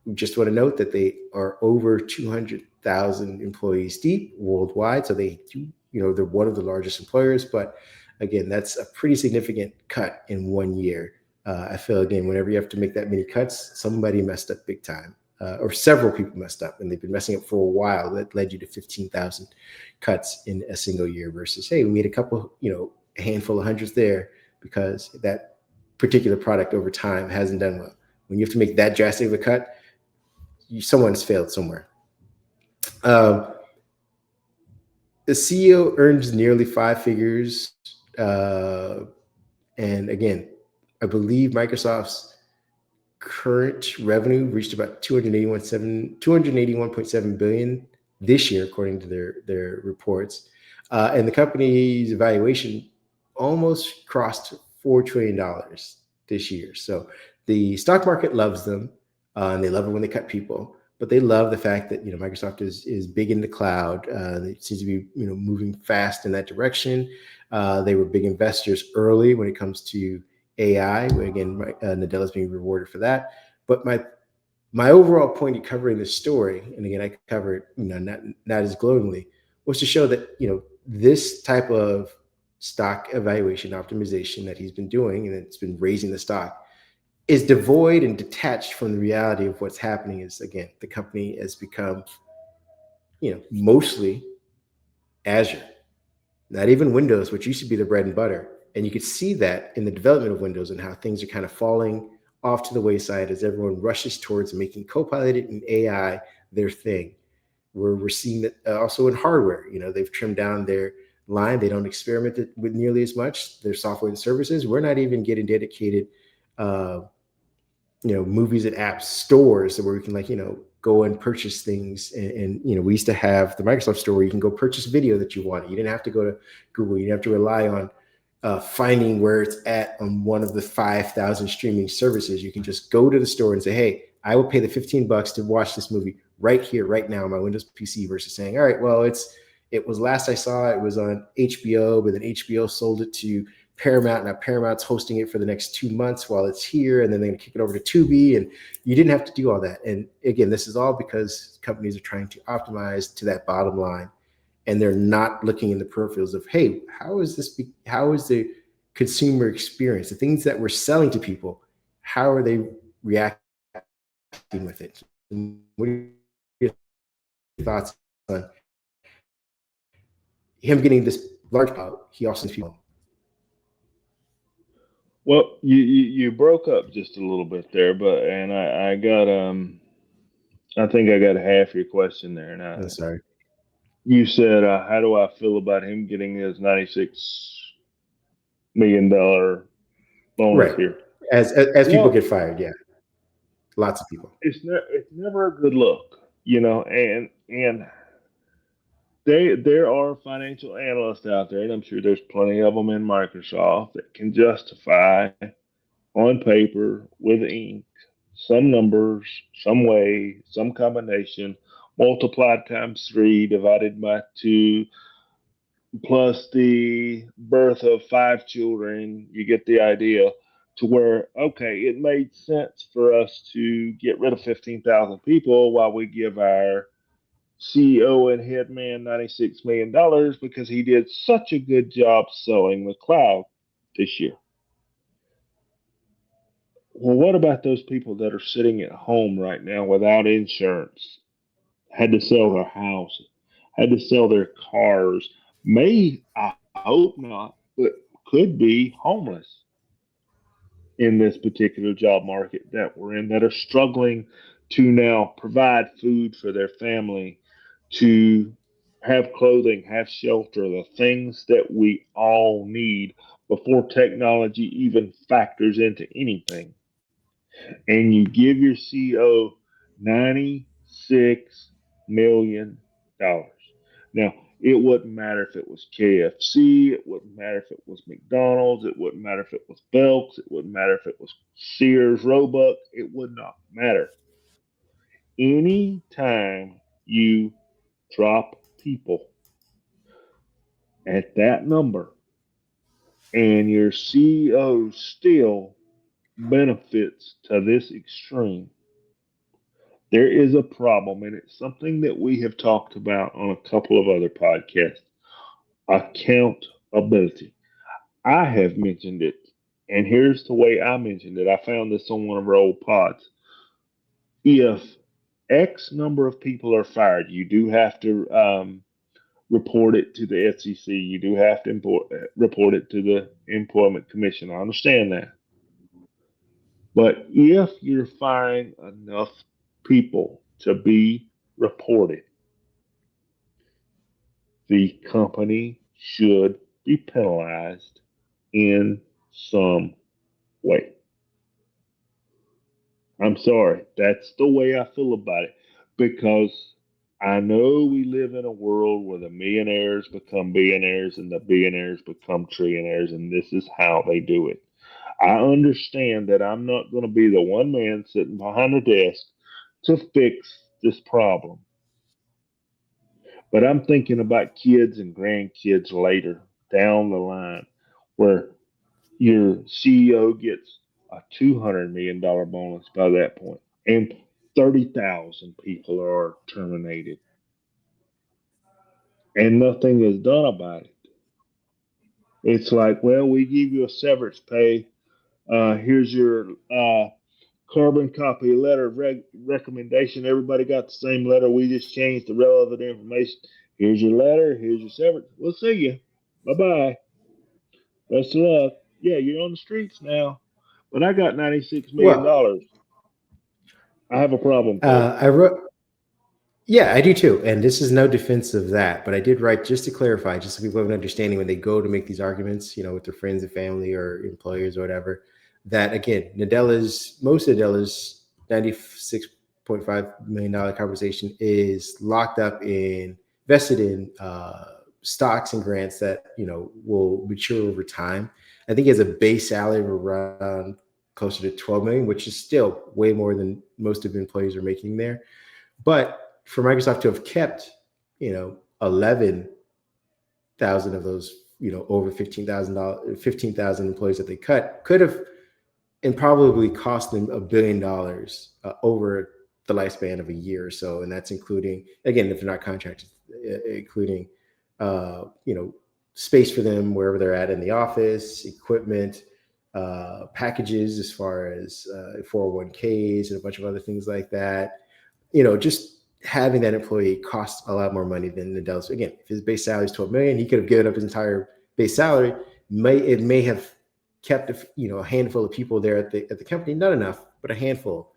we just want to note that they are over 200,000 employees deep worldwide. So they do, they're one of the largest employers. But again, that's a pretty significant cut in 1 year. I feel, again, whenever you have to make that many cuts, somebody messed up big time. Or several people messed up, and they've been messing up for a while. That led you to 15,000 cuts in a single year versus, hey, we made a couple, a handful of hundreds there because that particular product over time hasn't done well. When you have to make that drastic of a cut, someone's failed somewhere. The CEO earns nearly 5 figures. And again, I believe Microsoft's current revenue reached about 281.7 billion this year, according to their reports. And the company's valuation almost crossed $4 trillion this year. So the stock market loves them, and they love it when they cut people. But they love the fact that Microsoft is big in the cloud. It seems to be moving fast in that direction. They were big investors early when it comes to AI. Again, Nadella's being rewarded for that. But my overall point in covering this story, and again, I cover it, not as glowingly, was to show that this type of stock evaluation optimization that he's been doing, and it's been raising the stock, is devoid and detached from the reality of what's happening. Is, again, the company has become, mostly Azure, not even Windows, which used to be the bread and butter. And you could see that in the development of Windows and how things are kind of falling off to the wayside as everyone rushes towards making Copilot and AI their thing. We're seeing that also in hardware. They've trimmed down their line. They don't experiment with nearly as much. Their software and services. We're not even getting dedicated movies and apps stores where we can go and purchase things. And we used to have the Microsoft store where you can go purchase video that you want. You didn't have to go to Google. You didn't have to rely on finding where it's at on one of the 5,000 streaming services. You can just go to the store and say, hey, I will pay the $15 to watch this movie right here, right now on my Windows PC, versus saying, all right, well, it was last I saw it was on HBO, but then HBO sold it to Paramount. Now Paramount's hosting it for the next 2 months while it's here, and then they're going to kick it over to Tubi, and you didn't have to do all that. And again, this is all because companies are trying to optimize to that bottom line, and they're not looking in the peripherals of, hey, how is the consumer experience, the things that we're selling to people, how are they reacting with it? And what are your thoughts on him getting this large out? He also needs people. Well, you broke up just a little bit there, but and I got I think I got half your question there. I'm Now sorry. you said, how do I feel about him getting his $96 million bonus Right. here? As people Well, get fired, yeah, lots of people. it's never a good look, and there are financial analysts out there, and I'm sure there's plenty of them in Microsoft that can justify on paper with ink some numbers, some way, some combination, multiplied times three, divided by two, plus the birth of five children. You get the idea to where, okay, it made sense for us to get rid of 15,000 people while we give our CEO and head man $96 million because he did such a good job selling the cloud this year. Well, what about those people that are sitting at home right now without insurance, had to sell their house, had to sell their cars, I hope not, but could be homeless in this particular job market that we're in, that are struggling to now provide food for their family, to have clothing, have shelter, the things that we all need before technology even factors into anything. And you give your CEO $96 million. Now, it wouldn't matter if it was KFC, it wouldn't matter if it was McDonald's, it wouldn't matter if it was Belks, it wouldn't matter if it was Sears Roebuck, it would not matter. Anytime you drop people at that number and your CEO still benefits to this extreme, there is a problem, and it's something that we have talked about on a couple of other podcasts: accountability. I have mentioned it, and here's the way I mentioned it. I found this on one of our old pods. If X number of people are fired, you do have to report it to the FCC. You do have to report it to the Employment Commission. I understand that. But if you're firing enough people to be reported, the company should be penalized in some way. I'm sorry. That's the way I feel about it, because I know we live in a world where the millionaires become billionaires and the billionaires become trillionaires, and this is how they do it. I understand that I'm not going to be the one man sitting behind a desk to fix this problem. But I'm thinking about kids and grandkids later down the line where your CEO gets a $200 million bonus by that point, and 30,000 people are terminated, and nothing is done about it. It's like, well, we give you a severance pay. Here's your carbon copy letter of recommendation. Everybody got the same letter. We just changed the relevant information. Here's your letter. Here's your severance. We'll see you. Bye bye. Best of luck. Yeah, you're on the streets now. But I got $96 million. Well, I have a problem, folks. I wrote. Yeah, I do too. And this is no defense of that, but I did write just to clarify, just so people have an understanding when they go to make these arguments, with their friends and family or employers or whatever, that again, most of Nadella's $96.5 million conversation is locked up in, vested in stocks and grants that, will mature over time. I think he has a base salary of around closer to 12 million, which is still way more than most of the employees are making there. But for Microsoft to have kept, 11,000 of those, over $15,000, 15,000 employees that they cut could have and probably cost them $1 billion over the lifespan of a year or so. And that's including, again, if they're not contracted, including, space for them wherever they're at in the office, equipment, packages as far as 401ks and a bunch of other things like that. Just having that employee costs a lot more money than Nadella's. Again, if his base salary is 12 million, he could have given up his entire base salary. It may have kept a handful of people there at the company, not enough, but a handful,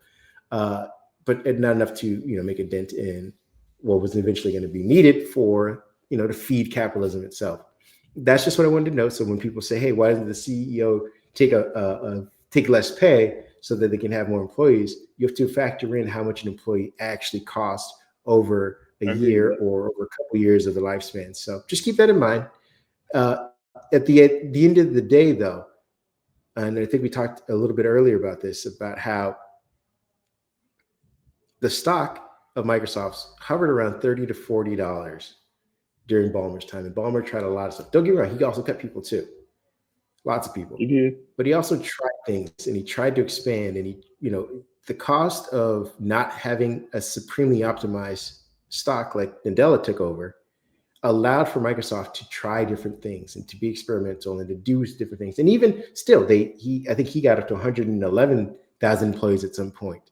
but not enough to make a dent in what was eventually going to be needed for to feed capitalism itself. That's just what I wanted to know. So when people say, "Hey, why doesn't the CEO take less pay so that they can have more employees?" You have to factor in how much an employee actually costs over a year or over a couple of years of the lifespan. So just keep that in mind. At the end of the day, though, and I think we talked a little bit earlier about this, about how the stock of Microsoft's hovered around $30 to $40 during Ballmer's time. And Ballmer tried a lot of stuff. Don't get me wrong, he also cut people too. Lots of people. He did. But he also tried things and he tried to expand. And the cost of not having a supremely optimized stock like Nadella took over allowed for Microsoft to try different things and to be experimental and to do different things. And even still, I think he got up to 111,000 employees at some point.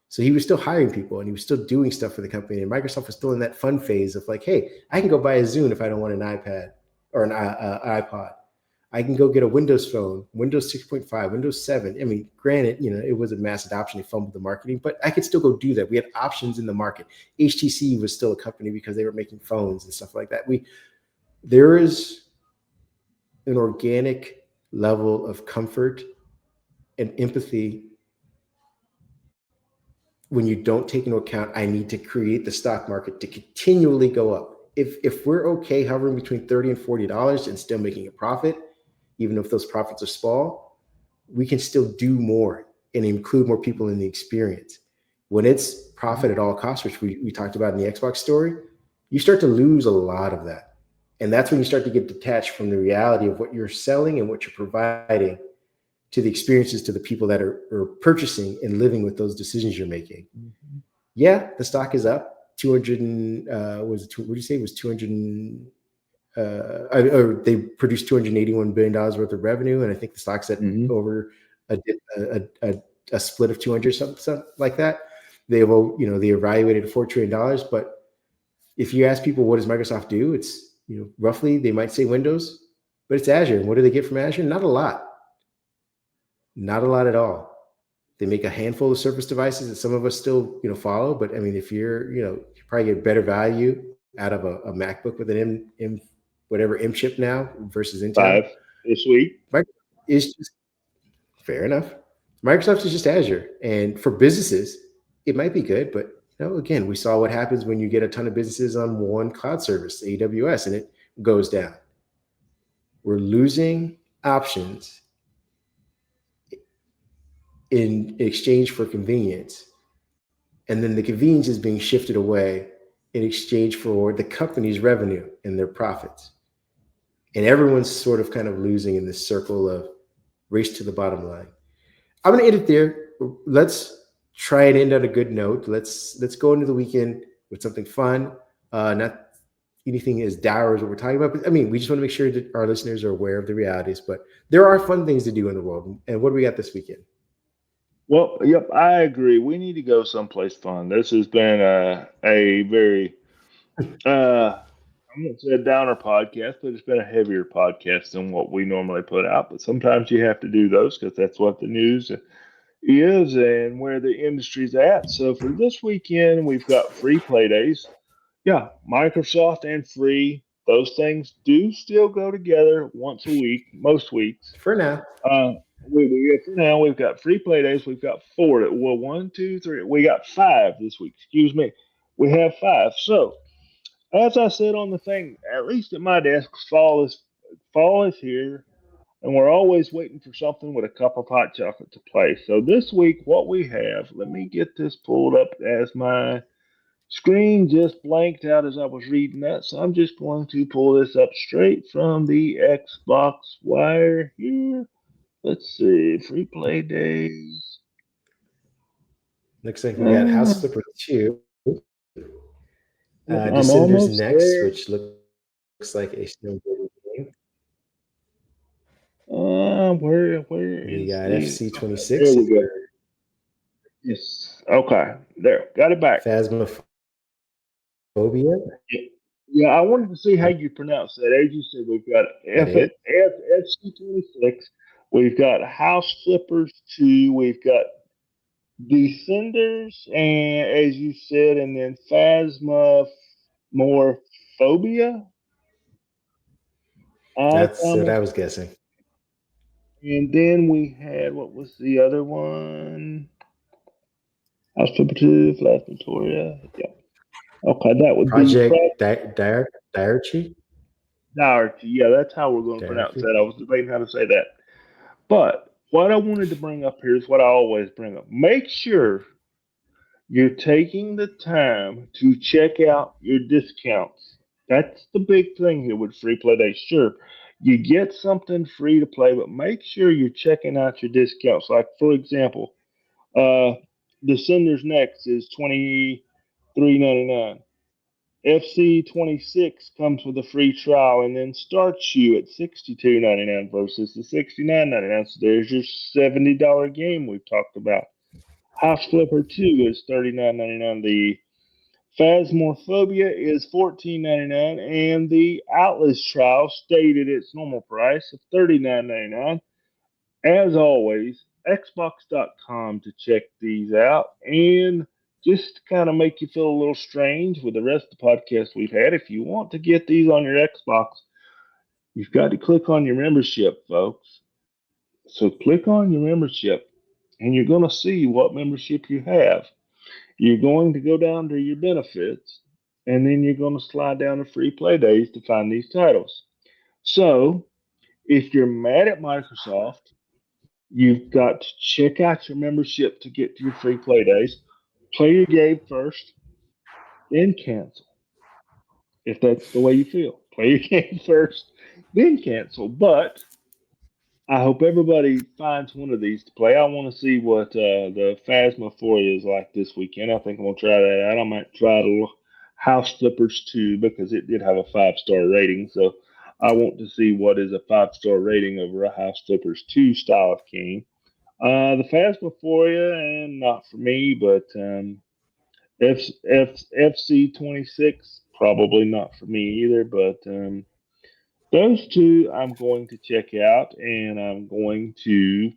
So he was still hiring people and he was still doing stuff for the company. And Microsoft was still in that fun phase of like, hey, I can go buy a Zune if I don't want an iPad or an iPod. I can go get a Windows phone, Windows 6.5, Windows 7. I mean, granted, it was a mass adoption. They fumbled the marketing, but I could still go do that. We had options in the market. HTC was still a company because they were making phones and stuff like that. There is an organic level of comfort and empathy when you don't take into account, I need to create the stock market to continually go up. If we're okay hovering between $30 and $40 and still making a profit, even if those profits are small, we can still do more and include more people in the experience. When it's profit at all costs, which we talked about in the Xbox story, you start to lose a lot of that. And that's when you start to get detached from the reality of what you're selling and what you're providing to the experiences to the people that are purchasing and living with those decisions you're making. Mm-hmm. Yeah, the stock is up 200. What did you say? It was 200. Or they produced $281 billion worth of revenue, and I think the stock's at over a split of 200, something like that. They evaluated $4 trillion. But if you ask people what does Microsoft do, it's roughly they might say Windows, but it's Azure. And what do they get from Azure? Not a lot. Not a lot at all. They make a handful of Surface devices that some of us still, follow. But I mean, if you're, you probably get better value out of a MacBook with an M chip now versus Intel. 5 this week. It's just fair enough. Microsoft is just Azure, and for businesses, it might be good. But again, we saw what happens when you get a ton of businesses on one cloud service, AWS, and it goes down. We're losing options in exchange for convenience. And then the convenience is being shifted away in exchange for the company's revenue and their profits. And everyone's sort of kind of losing in this circle of race to the bottom line. I'm gonna end it there. Let's try and end on a good note. Let's go into the weekend with something fun, not anything as dour as what we're talking about. But I mean, we just want to make sure that our listeners are aware of the realities. But there are fun things to do in the world. And what do we got this weekend? Well, yep, I agree. We need to go someplace fun. This has been a very, I'm going to say a downer podcast, but it's been a heavier podcast than what we normally put out. But sometimes you have to do those because that's what the news is and where the industry's at. So for this weekend, we've got free play days. Yeah, Microsoft and free, those things do still go together once a week, most weeks. For now. Uh, for now, we've got free play days. We've got four. Well, one, two, three. We got five this week. Excuse me. We have five. So, as I said on the thing, at least at my desk, fall is here, and we're always waiting for something with a cup of hot chocolate to play. So this week, what we have, let me get this pulled up as my screen just blanked out as I was reading that. So I'm just going to pull this up straight from the Xbox wire here. Let's see, free play days. Looks like we got House Uh, Flipper 2, I'm Descenders almost Next, there. which looks like a snowboarding game. Where We is got the? FC Okay, there 26 we go. Yes. Okay, there, got it back. Phasmophobia. Yeah, yeah, I wanted to see how you pronounce that. As you said, we've got That is. FC 26. We've got House Flippers 2. We've got Descenders, and as you said, and then Phasmophobia. I That's what come, I was guessing. and then we had what was the other one? House Flipper 2, Flash Victoria. Yeah. Okay, that would be Project Diarchy? Doherty. Yeah, that's how we're going to pronounce Diarchy? that. I was debating how to say that. But what I wanted to bring up here is what I always bring up. Make sure you're taking the time to check out your discounts. That's the big thing here with free play days. Sure, you get something free to play, but make sure you're checking out your discounts. Like for example, uh, Descenders Next is $23.99. FC 26 comes with a free trial and then starts you at $62.99 versus the $69.99. So there's your $70 game we've talked about. House Flipper 2 is $39.99. The Phasmophobia is $14.99, and the Atlas trial stayed at its normal price of $39.99. As always, Xbox.com to check these out and just to kind of make you feel a little strange with the rest of the podcast we've had. If you want to get these on your Xbox, you've got to click on your membership, folks. So click on your membership and you're going to see what membership you have. You're going to go down to your benefits and then you're going to slide down to free play days to find these titles. So if you're mad at Microsoft, you've got to check out your membership to get to your free play days. Play your game first, then cancel. If that's the way you feel, play your game first, then cancel. But I hope everybody finds one of these to play. I want to see what the Phasmophobia is like this weekend. I think I'm gonna try that out. I might try the House Flippers too because it did have a 5-star rating. So I want to see what is a 5-star rating over a House Flippers 2 style of game. The Phasmophobia, and not for me, but FC 26 probably not for me either. But those two I'm going to check out, and I'm going to,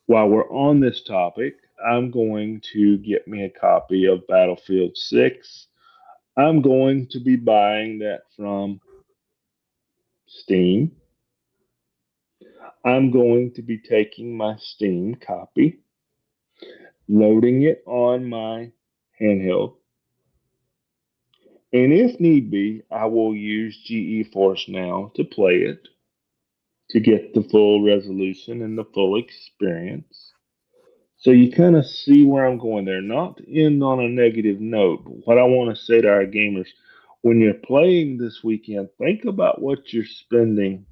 while we're on this topic, I'm going to get me a copy of Battlefield 6. I'm going to be buying that from Steam. I'm going to be taking my Steam copy, loading it on my handheld, and if need be, I will use GeForce Now to play it to get the full resolution and the full experience. So you kind of see where I'm going there. Not to end on a negative note, but what I want to say to our gamers, when you're playing this weekend, think about what you're spending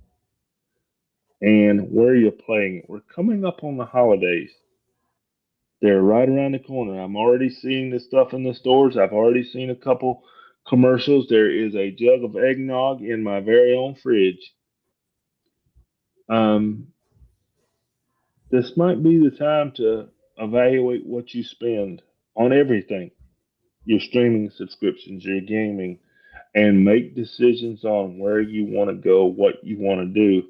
and where you're playing it. We're coming up on the holidays. They're right around the corner. I'm already seeing the stuff in the stores. I've already seen a couple commercials. There is a jug of eggnog in my very own fridge. Um, this might be the time to evaluate what you spend on everything, your streaming subscriptions, your gaming, and make decisions on where you want to go, what you want to do.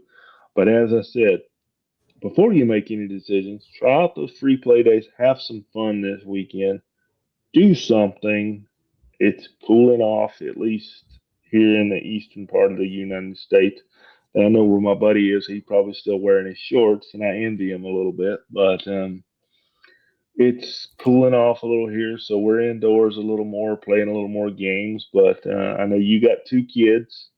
But as I said, before you make any decisions, try out those free play days, have some fun this weekend, do something. It's cooling off, at least here in the eastern part of the United States. And I know where my buddy is. He's probably still wearing his shorts, and I envy him a little bit. But it's cooling off a little here, so we're indoors a little more, playing a little more games. But I know you got two kids.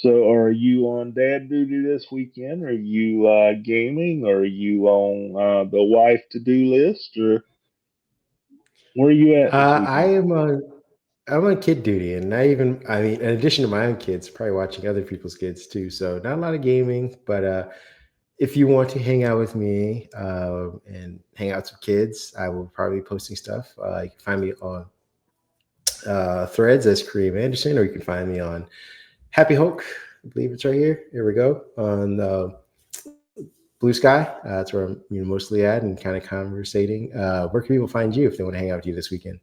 So are you on dad duty this weekend? Are you gaming? Or are you on the wife to-do list? Or where are you at this I weekend? am on I'm on kid duty, and I mean, in addition to my own kids, probably watching other people's kids too. So not a lot of gaming, but if you want to hang out with me and hang out with some kids, I will probably be posting stuff. You can find me on Threads as Kareem Anderson, or you can find me on Happy Hulk. I believe it's right here. Here we go on Blue Sky. That's where I'm mostly at and kind of conversating. Where can people find you if they want to hang out with you this weekend?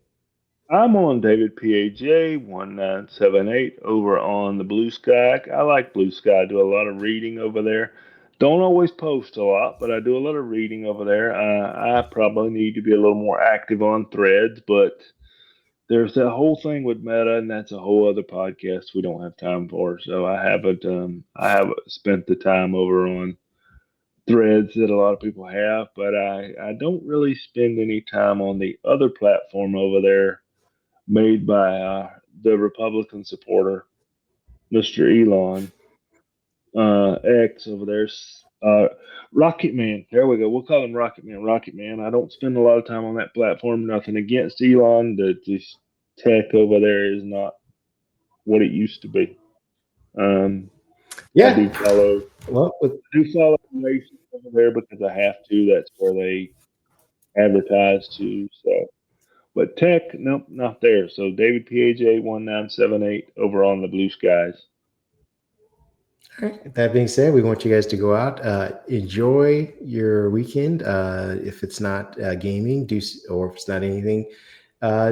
I'm on David PAJ 1978 over on the Blue Sky. I like Blue Sky. I do a lot of reading over there. Don't always post a lot, but I do a lot of reading over there. I probably need to be a little more active on Threads, but there's that whole thing with Meta, and that's a whole other podcast we don't have time for. So I haven't spent the time over on Threads that a lot of people have, but I don't really spend any time on the other platform over there made by the Republican supporter, Mr. Elon X over there. Rocket Man. There we go. We'll call him Rocket Man. Rocket Man. I don't spend a lot of time on that platform. Nothing against Elon. This tech over there is not what it used to be. Um, I Yeah. do follow. Well, with I do follow Nation over there because I have to. That's where they advertise to. So, but tech, nope, not there. So David PAJ 1978 over on the Blue Skies. All right. That being said, we want you guys to go out, enjoy your weekend. If it's not gaming, or if it's not anything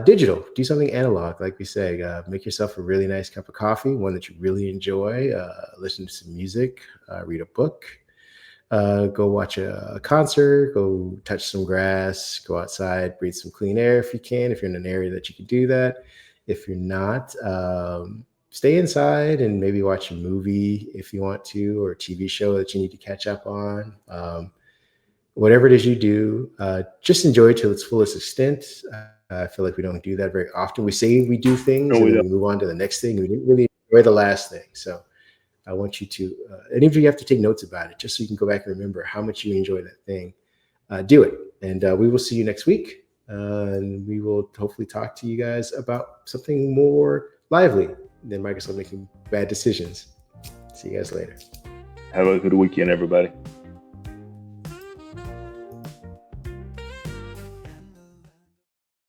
digital, do something analog. Like we say, make yourself a really nice cup of coffee, one that you really enjoy. Listen to some music, read a book, go watch a concert, go touch some grass, go outside, breathe some clean air if you can. If you're in an area that you can do that, if you're not, stay inside and maybe watch a movie if you want to, or a TV show that you need to catch up on. Whatever it is you do, just enjoy it to its fullest extent. I feel like we don't do that very often. We say we do things No, and we then don't. we move on to the next thing. We didn't really enjoy the last thing. So I want you to, and if you have to take notes about it, just so you can go back and remember how much you enjoy that thing, do it. And we will see you next week. And we will hopefully talk to you guys about something more lively than Microsoft making bad decisions. See you guys later. Have a good weekend, everybody.